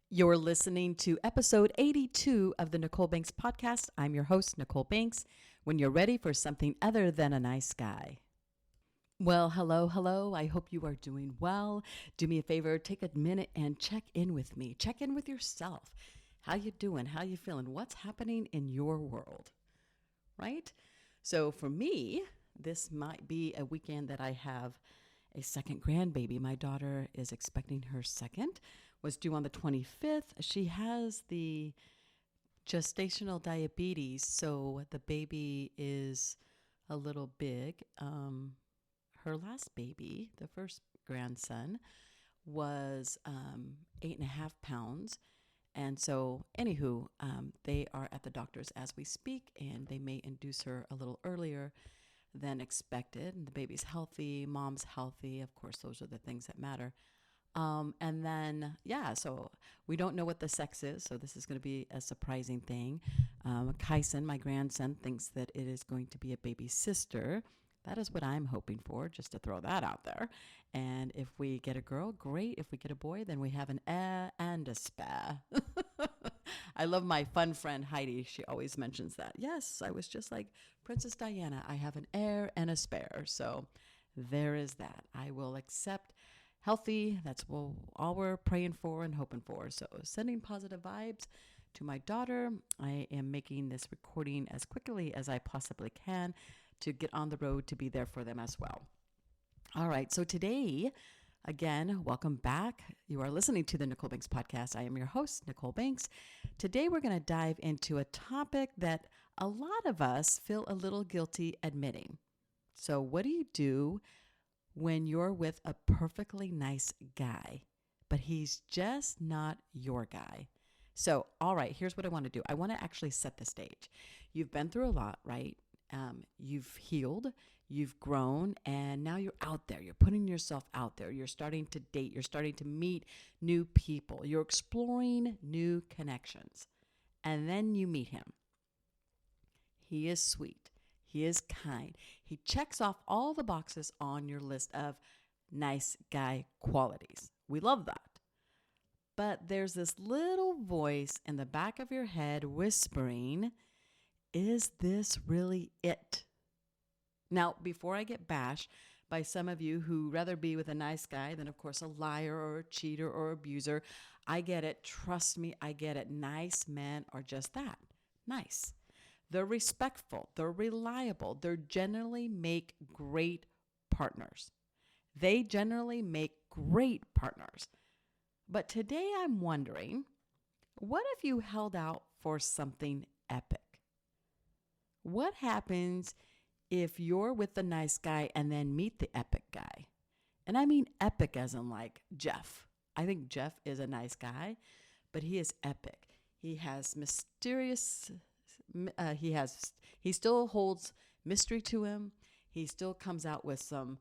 You're listening to episode 82 of the Nichole Banks Podcast. I'm your host, Nichole Banks, when you're ready for something other than a nice guy. Well, hello. I hope you are doing well. Do me a favor, take a minute and check in with me. Check in with yourself. How you doing? How you feeling? What's happening in your world? Right? So for me, this might be a weekend that I have a second grandbaby. My daughter is expecting her second, was due on the 25th. She has the gestational diabetes, so the baby is a little big. Her last baby, the first grandson, was 8.5 pounds. And so, anywho, they are at the doctor's as we speak, and they may induce her a little earlier than expected. And the baby's healthy, mom's healthy. Of course, those are the things that matter. And then, so we don't know what the sex is, so this is going to be a surprising thing. Kyson, my grandson, thinks that it is going to be a baby sister. That is what I'm hoping for, just to throw that out there. And if we get a girl, great. If we get a boy, then we have an heir and a spare. I love my fun friend Heidi. She always mentions that. Yes, I was just like Princess Diana. I have an heir and a spare. So there is that. I will accept healthy. That's all we're praying for and hoping for. So sending positive vibes to my daughter. I am making this recording as quickly as I possibly can to get on the road to be there for them as well. All right. So today, again, welcome back. You are listening to the Nichole Banks Podcast. I am your host, Nichole Banks. Today, we're going to dive into a topic that a lot of us feel a little guilty admitting. So what do you do when you're with a perfectly nice guy, but he's just not your guy? So, all right, here's what I want to do. I want to actually set the stage. You've been through a lot, right? You've healed, you've grown, and now you're out there. You're putting yourself out there. You're starting to date. You're starting to meet new people. You're exploring new connections. And then you meet him. He is sweet. He is kind. He checks off all the boxes on your list of nice guy qualities. We love that. But there's this little voice in the back of your head whispering, is this really it? Now, before I get bashed by some of you who rather be with a nice guy than, of course, a liar or a cheater or abuser, I get it. Trust me, I get it. Nice men are just that, nice. They're respectful. They're reliable. They generally make great partners. But today I'm wondering, what if you held out for something epic? What happens if you're with the nice guy and then meet the epic guy? And I mean epic as in like Jeff. I think Jeff is a nice guy, but he is epic. He has mysterious... he still holds mystery to him. He still comes out with some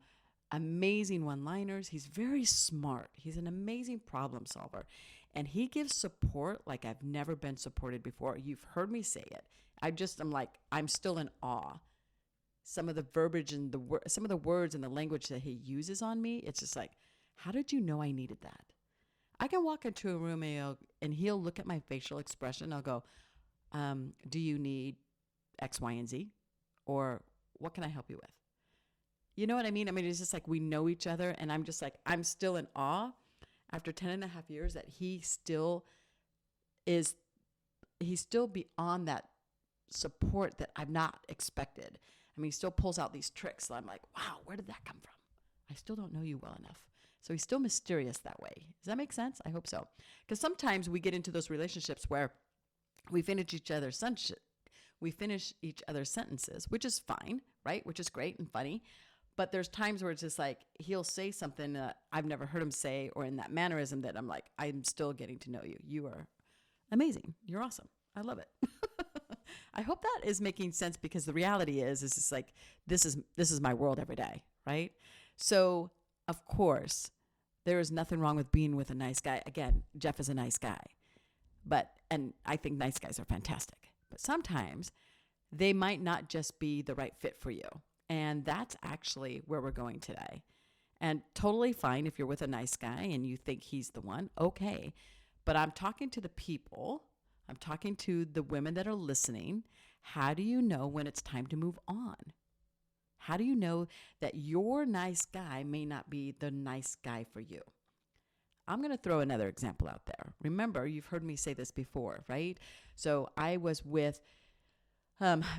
amazing one-liners. He's very smart. He's an amazing problem solver. And he gives support like I've never been supported before. You've heard me say it. I'm still in awe. Some of the verbiage and some of the words and the language that he uses on me, it's just like, how did you know I needed that? I can walk into a room and he'll look at my facial expression. I'll go, do you need X, Y, and Z? Or what can I help you with? You know what I mean? It's just like we know each other, and I'm just like, I'm still in awe after 10 and a half years that he's still beyond that support that I've not expected. He still pulls out these tricks. So I'm like, wow, where did that come from? I still don't know you well enough. So he's still mysterious that way. Does that make sense? I hope so. Because sometimes we get into those relationships where we finish each other's sentences, which is fine, right? Which is great and funny. But there's times where it's just like he'll say something that I've never heard him say, or in that mannerism that I'm like, I'm still getting to know you. You are amazing. You're awesome. I love it. I hope that is making sense, because the reality is just like this is my world every day, right? So of course there is nothing wrong with being with a nice guy. Again, Jeff is a nice guy. And I think nice guys are fantastic. But sometimes they might not just be the right fit for you. And that's actually where we're going today. And totally fine if you're with a nice guy and you think he's the one, okay. But I'm talking to the people, I'm talking to the women that are listening. How do you know when it's time to move on? How do you know that your nice guy may not be the nice guy for you? I'm going to throw another example out there. Remember, you've heard me say this before, right? So I was with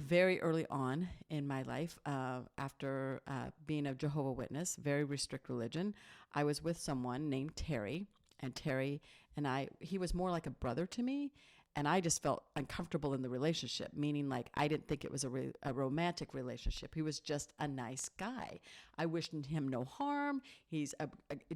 very early on in my life, after being a Jehovah's Witness, very restrict religion, I was with someone named Terry, and Terry and he was more like a brother to me, and I just felt uncomfortable in the relationship, meaning like I didn't think it was a romantic relationship. He was just a nice guy. I wished him no harm. He's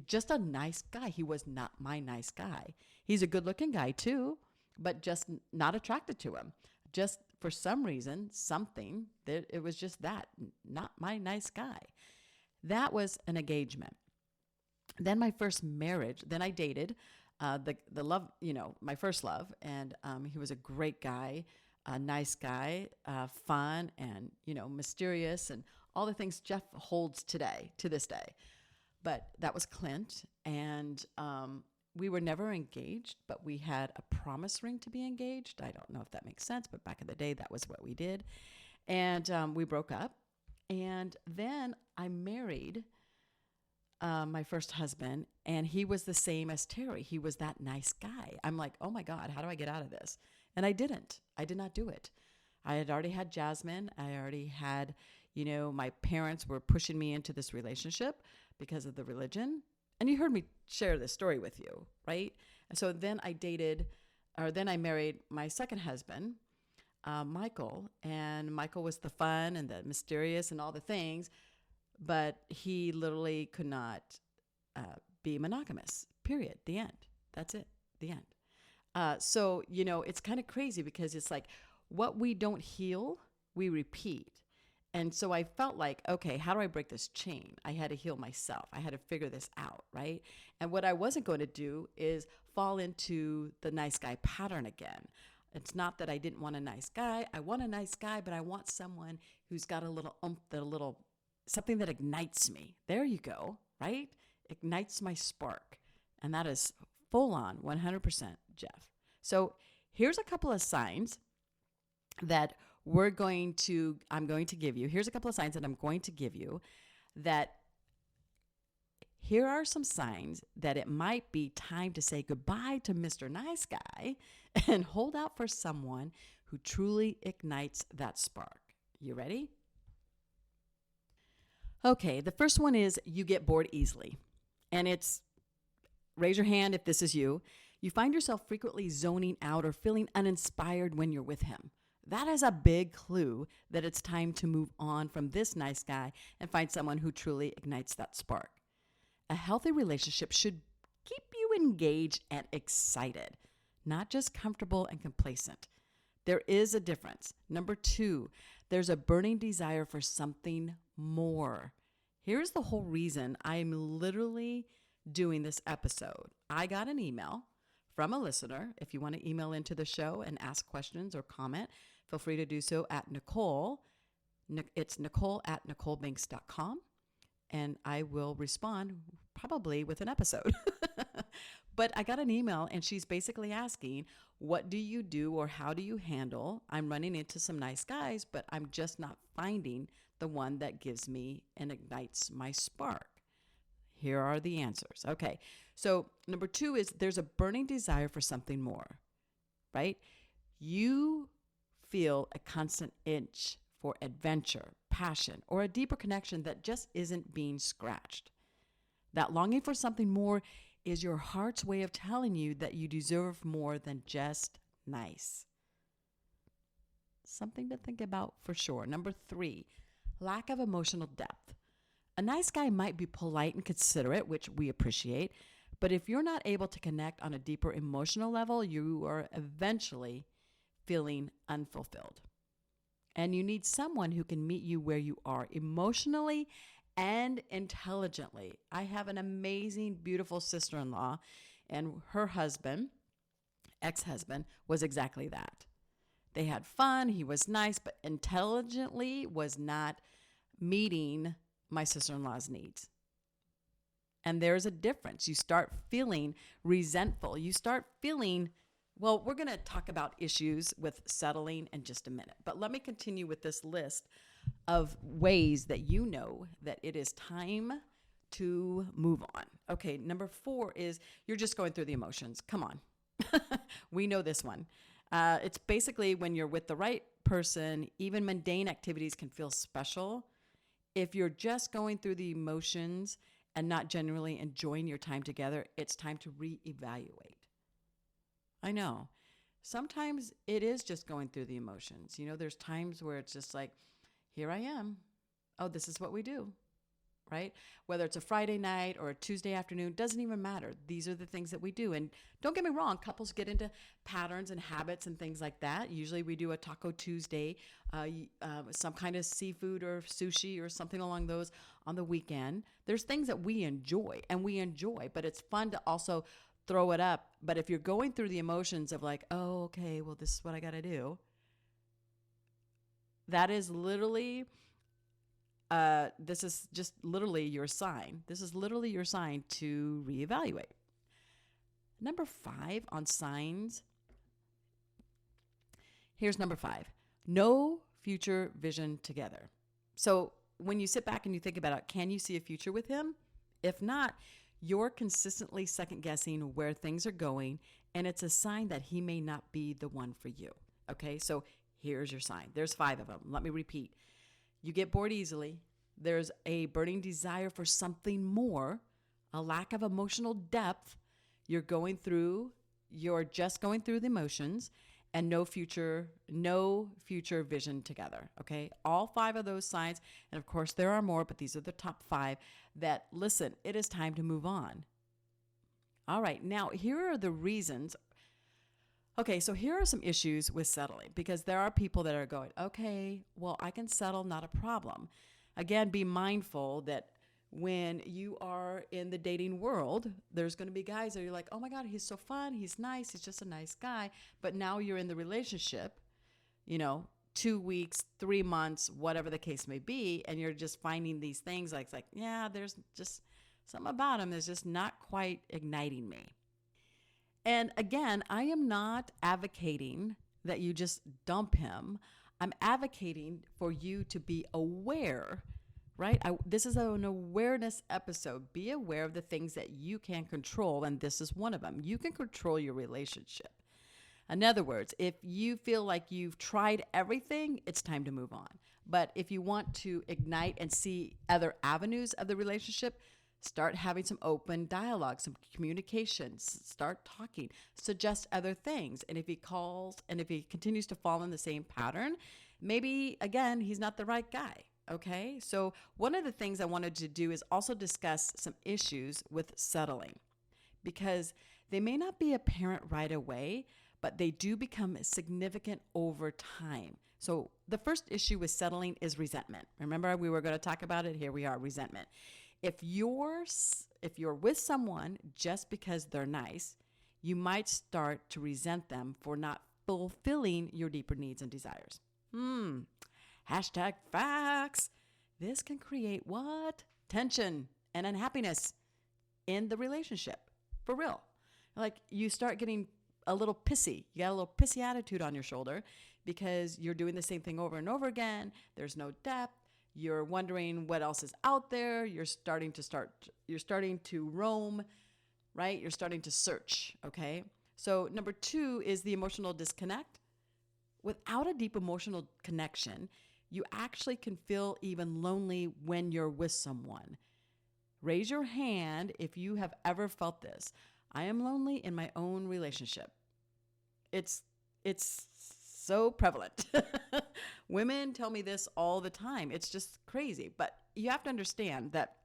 just a nice guy. He was not my nice guy. He's a good-looking guy too, but just not attracted to him. Just for some reason, something, that it was just that, not my nice guy. That was an engagement. Then my first marriage, then I dated the love, my first love, and he was a great guy, a nice guy, fun and, mysterious and all the things Jeff holds today, to this day. But that was Clint, and we were never engaged, but we had a promise ring to be engaged. I don't know if that makes sense, but back in the day, that was what we did. And we broke up. And then I married my first husband, and he was the same as Terry. He was that nice guy. I'm like, oh my God, how do I get out of this? And I didn't. I did not do it. I had already had Jasmine. I already had, my parents were pushing me into this relationship because of the religion. And you heard me share this story with you, right? And so then I married my second husband, Michael. And Michael was the fun and the mysterious and all the things, but he literally could not be monogamous, period. The end. That's it. The end. So, it's kind of crazy because it's like what we don't heal, we repeat. And so I felt like, okay, how do I break this chain? I had to heal myself. I had to figure this out, right? And what I wasn't going to do is fall into the nice guy pattern again. It's not that I didn't want a nice guy. I want a nice guy, but I want someone who's got a little something that ignites me. There you go, right? Ignites my spark. And that is full on 100% Jeff. So here's a couple of signs that I'm going to give you. Here's a couple of signs that I'm going to give you that here are some signs that it might be time to say goodbye to Mr. Nice Guy and hold out for someone who truly ignites that spark. You ready? Okay, the first one is you get bored easily. And raise your hand if this is you. You find yourself frequently zoning out or feeling uninspired when you're with him. That is a big clue that it's time to move on from this nice guy and find someone who truly ignites that spark. A healthy relationship should keep you engaged and excited, not just comfortable and complacent. There is a difference. Number 2, there's a burning desire for something more. Here's the whole reason I'm literally doing this episode. I got an email from a listener. If you want to email into the show and ask questions or comment, feel free to do so at Nichole. It's Nichole@NicholeBanks.com. And I will respond probably with an episode. But I got an email and she's basically asking, what do you do or how do you handle? I'm running into some nice guys, but I'm just not finding the one that gives me and ignites my spark. Here are the answers. Okay. So number 2 is there's a burning desire for something more, right? You feel a constant itch for adventure, passion, or a deeper connection that just isn't being scratched. That longing for something more is your heart's way of telling you that you deserve more than just nice. Something to think about for sure. Number 3, lack of emotional depth. A nice guy might be polite and considerate, which we appreciate, but if you're not able to connect on a deeper emotional level, you are eventually feeling unfulfilled. And you need someone who can meet you where you are emotionally and intelligently. I have an amazing, beautiful sister-in-law, and her husband, ex-husband, was exactly that. They had fun, he was nice, but intelligently was not meeting my sister-in-law's needs. And there's a difference. You start feeling resentful. You start feeling, well, we're going to talk about issues with settling in just a minute. But let me continue with this list of ways that you know that it is time to move on. Okay, number 4 is you're just going through the emotions. Come on. We know this one. It's basically when you're with the right person, even mundane activities can feel special. If you're just going through the emotions and not genuinely enjoying your time together, it's time to reevaluate. I know. Sometimes it is just going through the emotions. You know, there's times where it's just like, here I am. Oh, this is what we do, right? Whether it's a Friday night or a Tuesday afternoon, doesn't even matter. These are the things that we do. And don't get me wrong, couples get into patterns and habits and things like that. Usually we do a Taco Tuesday, some kind of seafood or sushi or something along those on the weekend. There's things that we enjoy, but it's fun to also throw it up. But if you're going through the emotions of like, oh, okay, well, this is what I got to do. That is literally, this is just literally your sign. This is literally your sign to reevaluate. Number 5 on signs. Here's number 5. No future vision together. So when you sit back and you think about it, can you see a future with him? If not, you're consistently second guessing where things are going, and it's a sign that he may not be the one for you. Okay, so here's your sign. There's 5 of them. Let me repeat. You get bored easily. There's a burning desire for something more, a lack of emotional depth. You're just going through the emotions, and no future vision together. Okay. All 5 of those signs. And of course there are more, but these are the top 5 that, listen, it is time to move on. All right. Now here are the reasons. Okay, so here are some issues with settling, because there are people that are going, okay, well, I can settle, not a problem. Again, be mindful that when you are in the dating world, there's going to be guys that you're like, oh my God, he's so fun, he's nice, he's just a nice guy. But now you're in the relationship, 2 weeks, 3 months, whatever the case may be, and you're just finding these things like, yeah, there's just something about him that's just not quite igniting me. And again, I am not advocating that you just dump him. I'm advocating for you to be aware, right? This is an awareness episode. Be aware of the things that you can control, and this is one of them. You can control your relationship. In other words, if you feel like you've tried everything, it's time to move on. But if you want to ignite and see other avenues of the relationship, start having some open dialogue, some communication, start talking, suggest other things. And if he continues to fall in the same pattern, maybe, again, he's not the right guy. Okay. So one of the things I wanted to do is also discuss some issues with settling, because they may not be apparent right away, but they do become significant over time. So the first issue with settling is resentment. Remember, we were going to talk about it. Here we are, resentment. If you're with someone just because they're nice, you might start to resent them for not fulfilling your deeper needs and desires. Hashtag facts. This can create what? Tension and unhappiness in the relationship. For real. Like, you start getting a little pissy. You got a little pissy attitude on your shoulder because you're doing the same thing over and over again. There's no depth. You're wondering what else is out there. You're starting to roam, right? You're starting to search, okay? So number 2 is the emotional disconnect. Without a deep emotional connection, you actually can feel even lonely when you're with someone. Raise your hand if you have ever felt this. I am lonely in my own relationship. It's so prevalent. Women tell me this all the time. It's just crazy. But you have to understand that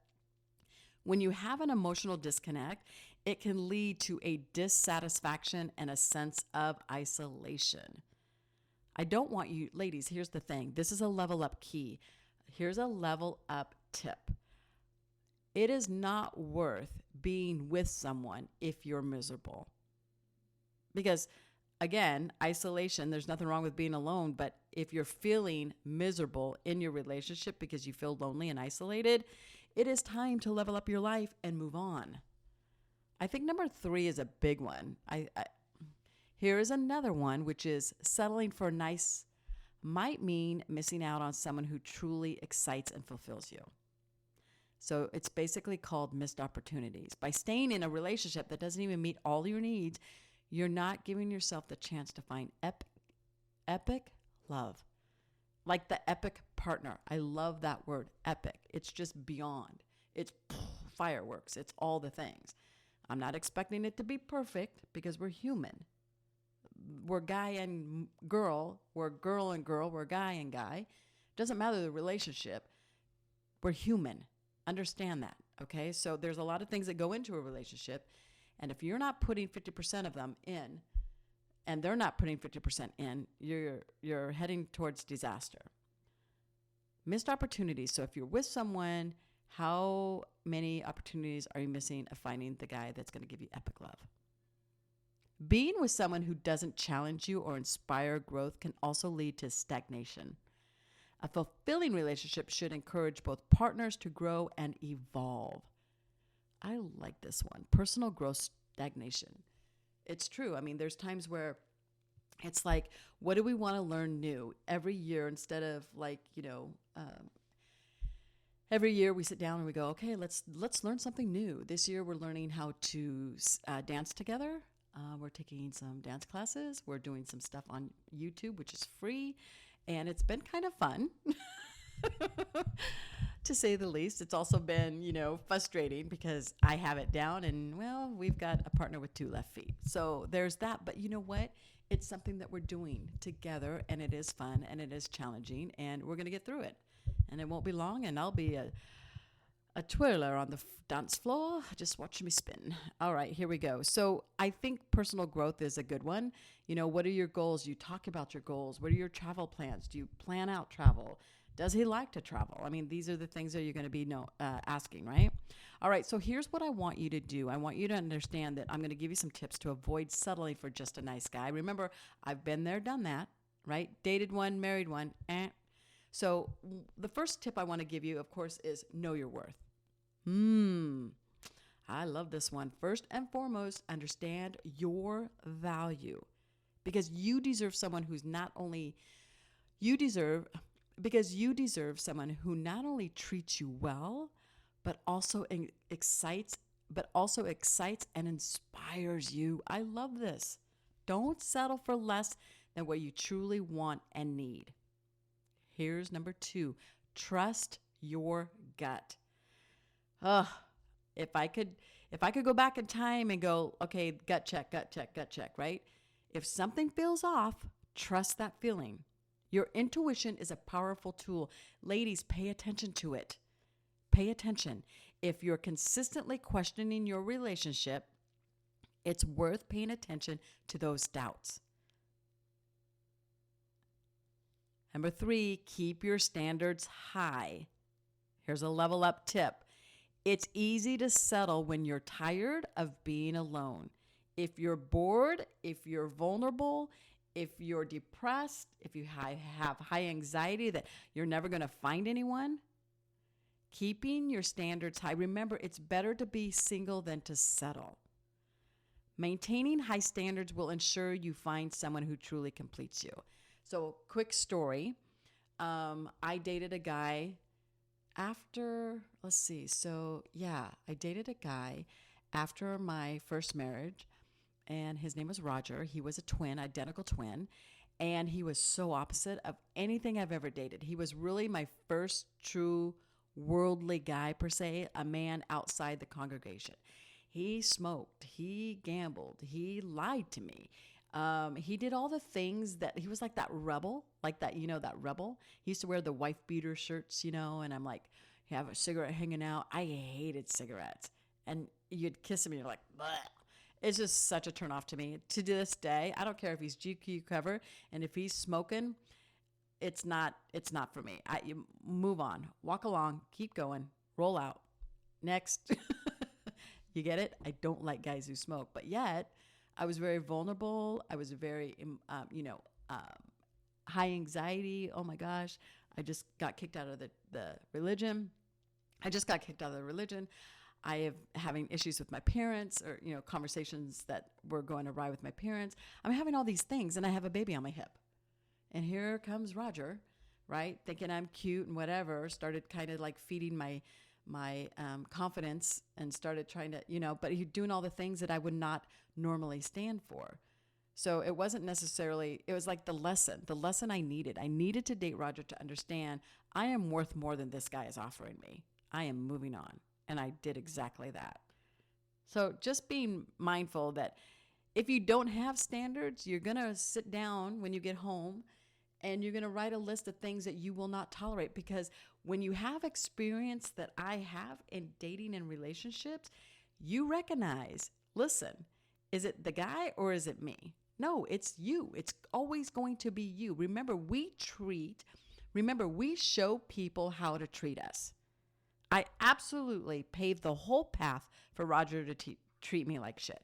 when you have an emotional disconnect, it can lead to a dissatisfaction and a sense of isolation. I don't want you, ladies, here's the thing. This is a level up key. Here's a level up tip. It is not worth being with someone if you're miserable. Because again, isolation, there's nothing wrong with being alone, but if you're feeling miserable in your relationship because you feel lonely and isolated, It is time to level up your life and move on. I think number 3 is a big one. Here is another one, which is settling for nice might mean missing out on someone who truly excites and fulfills you. So it's basically called missed opportunities. By staying in a relationship that doesn't even meet all your needs, you're not giving yourself the chance to find epic love. Like the epic partner. I love that word, epic. It's just beyond. It's fireworks. It's all the things. I'm not expecting it to be perfect because we're human. We're guy and girl. We're girl and girl. We're guy and guy. Doesn't matter the relationship. We're human. Understand that, okay? So there's a lot of things that go into a relationship, and if you're not putting 50% of them in, and they're not putting 50% in, you're heading towards disaster. Missed opportunities. So if you're with someone, how many opportunities are you missing of finding the guy that's going to give you epic love? Being with someone who doesn't challenge you or inspire growth can also lead to stagnation. A fulfilling relationship should encourage both partners to grow and evolve. I like this one. Personal growth stagnation. It's true. I mean, there's times where it's like, what do we want to learn new every year instead of like, every year we sit down and we go, okay, let's learn something new. This year we're learning how to dance together. We're taking some dance classes. We're doing some stuff on YouTube, which is free. And it's been kind of fun, to say the least. It's also been, frustrating because I have it down and, well, we've got a partner with 2 left feet. So there's that. But you know what? It's something that we're doing together, and it is fun, and it is challenging, and we're going to get through it. And it won't be long, and I'll be a twirler on the dance floor. Just watch me spin. All right, here we go. So I think personal growth is a good one. What are your goals? You talk about your goals. What are your travel plans? Do you plan out travel? Does he like to travel? I mean, these are the things that you're going to be asking, right? All right, so here's what I want you to do. I want you to understand that I'm going to give you some tips to avoid settling for just a nice guy. Remember, I've been there, done that, right? Dated one, married one. So the first tip I want to give you, of course, is know your worth. I love this one. First and foremost, understand your value, because you deserve someone who's not only someone who not only treats you well, but also excites and inspires you. I love this. Don't settle for less than what you truly want and need. Here's number 2. Trust your gut. If I could go back in time and go, okay, gut check, right? If something feels off, trust that feeling. Your intuition is a powerful tool. Ladies, pay attention to it. Pay attention. If you're consistently questioning your relationship, it's worth paying attention to those doubts. Number 3, keep your standards high. Here's a level up tip. It's easy to settle when you're tired of being alone. If you're bored, if you're vulnerable, if you're depressed, if you have high anxiety that you're never going to find anyone, keeping your standards high. Remember, it's better to be single than to settle. Maintaining high standards will ensure you find someone who truly completes you. So, quick story. I dated a guy after, I dated a guy after my first marriage, and his name was Roger. He was a twin, identical twin, and he was so opposite of anything I've ever dated. He was really my first true worldly guy, per se, a man outside the congregation. He smoked, he gambled, he lied to me. He did all the things that he was like that rebel, that rebel. He used to wear the wife beater shirts, and I'm like, you have a cigarette hanging out. I hated cigarettes. And you'd kiss him and you're like, bleh. It's just such a turnoff to me. To this day, I don't care if he's GQ cover, and if he's smoking, it's not for me. You move on, walk along, keep going, roll out. Next. You get it? I don't like guys who smoke, but yet I was very vulnerable. I was very, high anxiety. Oh my gosh. I just got kicked out of the religion. I just got kicked out of the religion. I have having issues with my parents, or, conversations that were going awry with my parents. I'm having all these things, and I have a baby on my hip. And here comes Roger, right? Thinking I'm cute and whatever, started kind of like feeding my confidence, and started trying to, but he's doing all the things that I would not normally stand for. So it wasn't necessarily, it was like the lesson I needed. I needed to date Roger to understand I am worth more than this guy is offering me. I am moving on. And I did exactly that. So just being mindful that if you don't have standards, you're going to sit down when you get home and you're going to write a list of things that you will not tolerate. Because when you have experience that I have in dating and relationships, you recognize, listen, is it the guy or is it me? No, it's you. It's always going to be you. Remember, we show people how to treat us. I absolutely paved the whole path for Roger to treat me like shit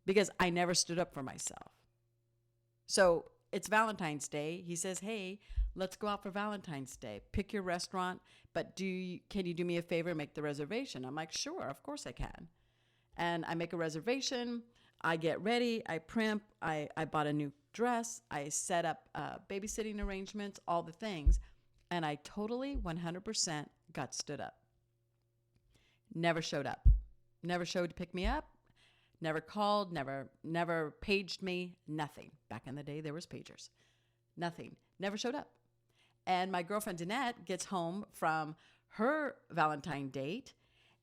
because I never stood up for myself. So it's Valentine's Day. He says, hey, let's go out for Valentine's Day. Pick your restaurant, but can you do me a favor and make the reservation? I'm like, sure, of course I can. And I make a reservation. I get ready. I primp. I bought a new dress. I set up babysitting arrangements, all the things. And I totally 100% got stood up. Never showed up. Never showed to pick me up. Never called. Never paged me. Nothing. Back in the day, there was pagers. Nothing. Never showed up. And my girlfriend, Danette, gets home from her Valentine date.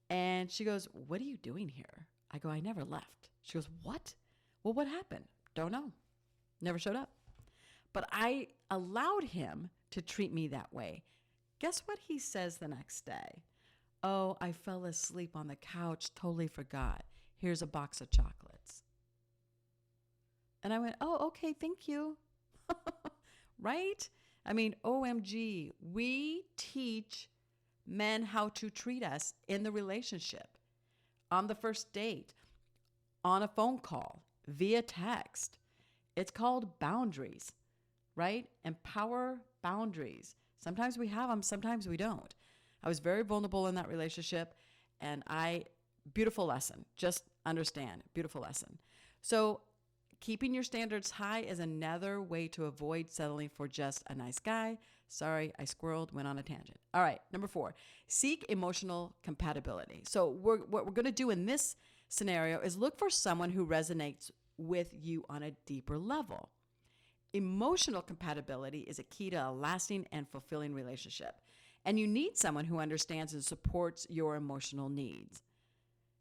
And she goes, what are you doing here? I go, I never left. She goes, what? Well, what happened? Don't know. Never showed up. But I allowed him to treat me that way. Guess what he says the next day? Oh, I fell asleep on the couch, totally forgot. Here's a box of chocolates. And I went, oh, okay, thank you. Right? I mean, OMG, we teach men how to treat us in the relationship, on the first date, on a phone call, via text. It's called boundaries, right? Empower boundaries. Sometimes we have them, sometimes we don't. I was very vulnerable in that relationship, and beautiful lesson. Just understand, beautiful lesson. So keeping your standards high is another way to avoid settling for just a nice guy. Sorry, I squirreled, went on a tangent. All right, number 4, seek emotional compatibility. So what we're going to do in this scenario is look for someone who resonates with you on a deeper level. Emotional compatibility is a key to a lasting and fulfilling relationship. And you need someone who understands and supports your emotional needs.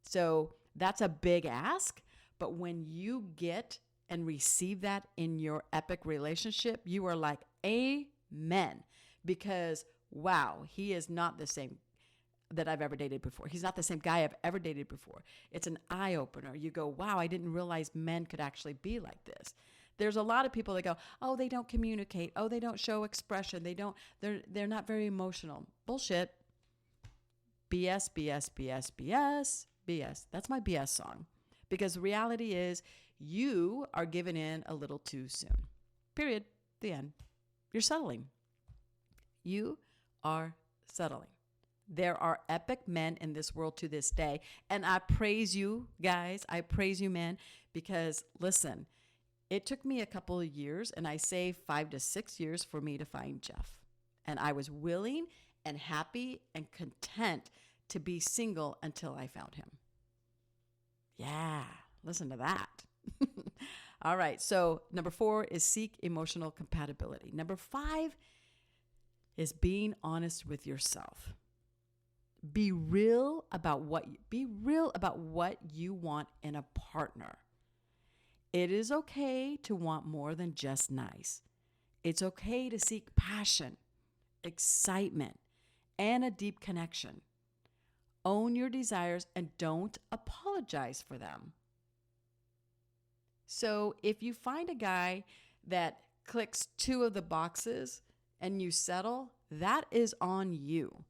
So that's a big ask, but when you get and receive that in your epic relationship, you are like, amen. Because, wow, he is not the same that I've ever dated before. He's not the same guy I've ever dated before. It's an eye-opener. You go, wow, I didn't realize men could actually be like this. There's a lot of people that go, oh, they don't communicate. Oh, they don't show expression. They're not very emotional. Bullshit. BS, BS, BS, BS, BS. That's my BS song. Because the reality is you are giving in a little too soon. Period. The end. You're settling. You are settling. There are epic men in this world to this day. And I praise you guys. I praise you men because listen, it took me a couple of years, and I say 5 to 6 years for me to find Jeff. And I was willing and happy and content to be single until I found him. Yeah, listen to that. All right, so number 4 is seek emotional compatibility. Number 5 is being honest with yourself. Be real about what you want in a partner. It is okay to want more than just nice. It's okay to seek passion, excitement, and a deep connection. Own your desires and don't apologize for them. So if you find a guy that clicks 2 of the boxes and you settle, that is on you.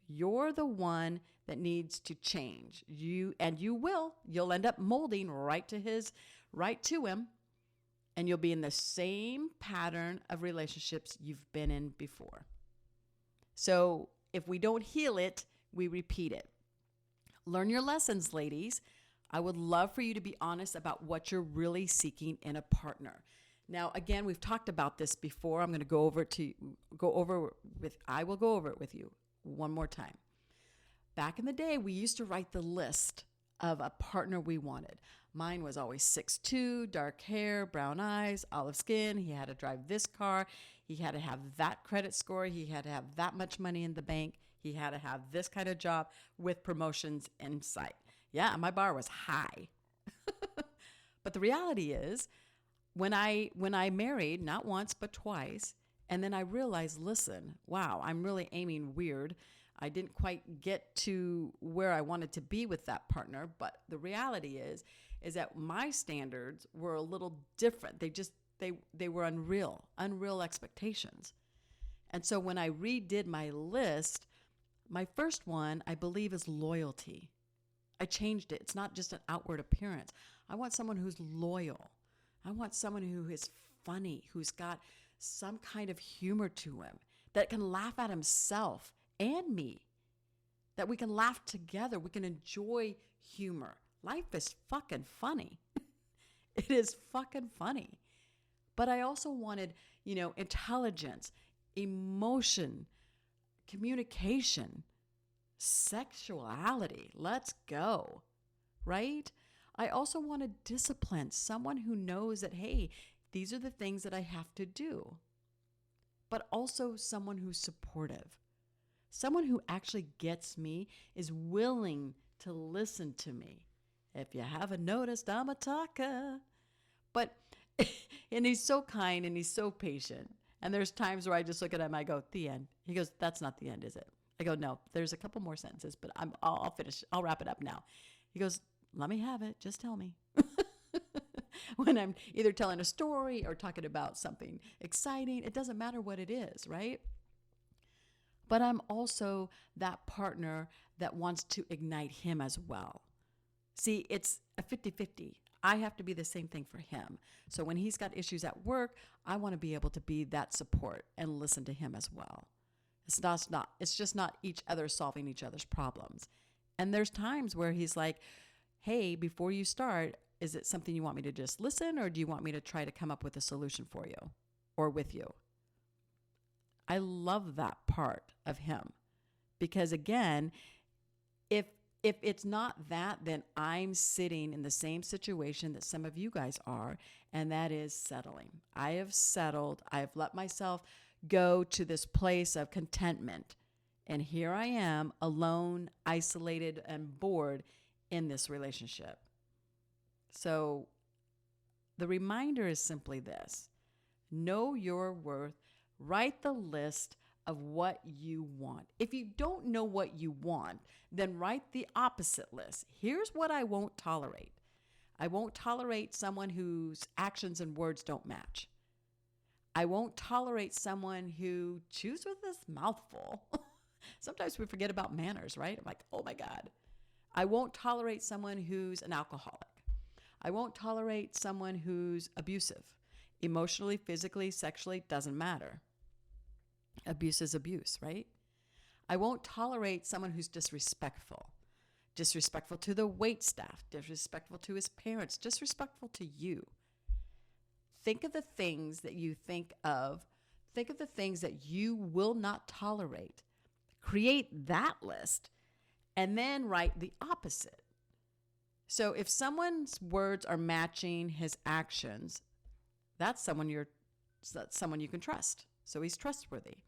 You're the one that needs to change. You'll end up molding right to him, and you'll be in the same pattern of relationships you've been in before. So if we don't heal it, we repeat it. Learn your lessons, ladies. I would love for you to be honest about what you're really seeking in a partner. Now, again, we've talked about this before. I will go over it with you one more time. Back in the day, we used to write the list of a partner we wanted. Mine was always 6'2", dark hair, brown eyes, olive skin. He had to drive this car. He had to have that credit score. He had to have that much money in the bank. He had to have this kind of job with promotions in sight. Yeah, my bar was high. But the reality is, when I married, not once but twice, and then I realized, listen, wow, I'm really aiming weird. I didn't quite get to where I wanted to be with that partner, but the reality is that my standards were a little different. They were unreal expectations. And so when I redid my list, my first one, I believe, is loyalty. I changed it. It's not just an outward appearance. I want someone who's loyal. I want someone who is funny, who's got some kind of humor to him, that can laugh at himself and me, that we can laugh together. We can enjoy humor. Life is fucking funny. It is fucking funny. But I also wanted, intelligence, emotion, communication, sexuality. Let's go. Right? I also wanted discipline, someone who knows that, hey, these are the things that I have to do. But also someone who's supportive. Someone who actually gets me, is willing to listen to me. If you haven't noticed, I'm a talker. But, and he's so kind and he's so patient. And there's times where I just look at him, I go, the end. He goes, that's not the end, is it? I go, no, there's a couple more sentences, but I'll finish. I'll wrap it up now. He goes, let me have it. Just tell me. When I'm either telling a story or talking about something exciting, it doesn't matter what it is, right? But I'm also that partner that wants to ignite him as well. See, it's a 50-50. I have to be the same thing for him. So when he's got issues at work, I want to be able to be that support and listen to him as well. It's just not each other solving each other's problems. And there's times where he's like, hey, before you start, is it something you want me to just listen, or do you want me to try to come up with a solution for you or with you? I love that part of him because, again, if it's not that, then I'm sitting in the same situation that some of you guys are, and that is settling. I have settled. I have let myself go to this place of contentment, and here I am alone, isolated, and bored in this relationship. So the reminder is simply this: know your worth. Write the list of what you want. If you don't know what you want, then write the opposite list. Here's what I won't tolerate. I won't tolerate someone whose actions and words don't match. I won't tolerate someone who chews with his mouth full. Sometimes we forget about manners, right? I'm like, oh my God. I won't tolerate someone who's an alcoholic. I won't tolerate someone who's abusive. Emotionally, physically, sexually, doesn't matter. Abuse is abuse, right? I won't tolerate someone who's disrespectful to the wait staff, disrespectful to his parents, disrespectful to you. Think of the things that you think of. Think of the things that you will not tolerate. Create that list and then write the opposite. So if someone's words are matching his actions, that's someone you can trust. So he's trustworthy.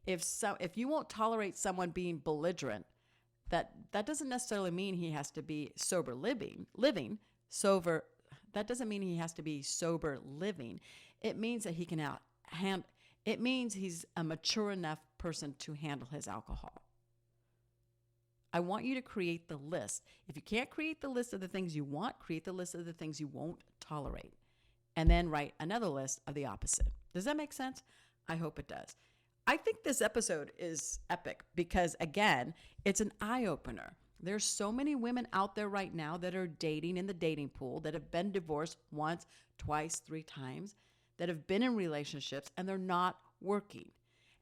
If you won't tolerate someone being belligerent, that doesn't necessarily mean he has to be sober living. That doesn't mean he has to be sober living. It means that he can it means he's a mature enough person to handle his alcohol. I want you to create the list. If you can't create the list of the things you want, create the list of the things you won't tolerate. And then write another list of the opposite. Does that make sense? I hope it does. I think this episode is epic because, again, it's an eye-opener. There's so many women out there right now that are dating in the dating pool, that have been divorced once, twice, 3 times, that have been in relationships and they're not working.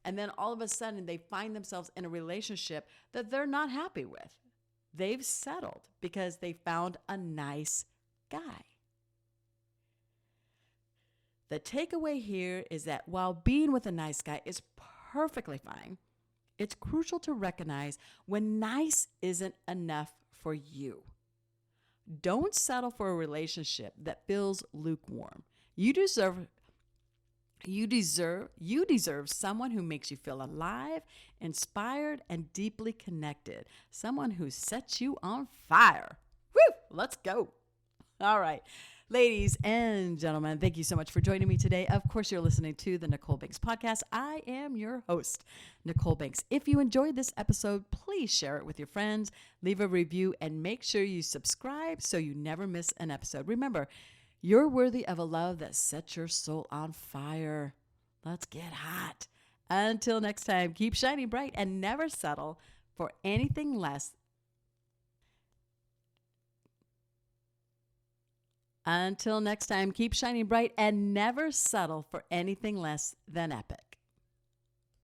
And then all of a sudden they find themselves in a relationship that they're not happy with. They've settled because they found a nice guy. The takeaway here is that while being with a nice guy is perfectly fine, it's crucial to recognize when nice isn't enough for you. Don't settle for a relationship that feels lukewarm. You deserve someone who makes you feel alive, inspired, and deeply connected. Someone who sets you on fire. Woo! Let's go. All right. Ladies and gentlemen, thank you so much for joining me today. Of course, you're listening to the Nichole Banks Podcast. I am your host, Nichole Banks. If you enjoyed this episode, please share it with your friends, leave a review, and make sure you subscribe so you never miss an episode. Remember, you're worthy of a love that sets your soul on fire. Let's get hot. Until next time, keep shining bright and never settle for anything less. Until next time, keep shining bright and never settle for anything less than epic.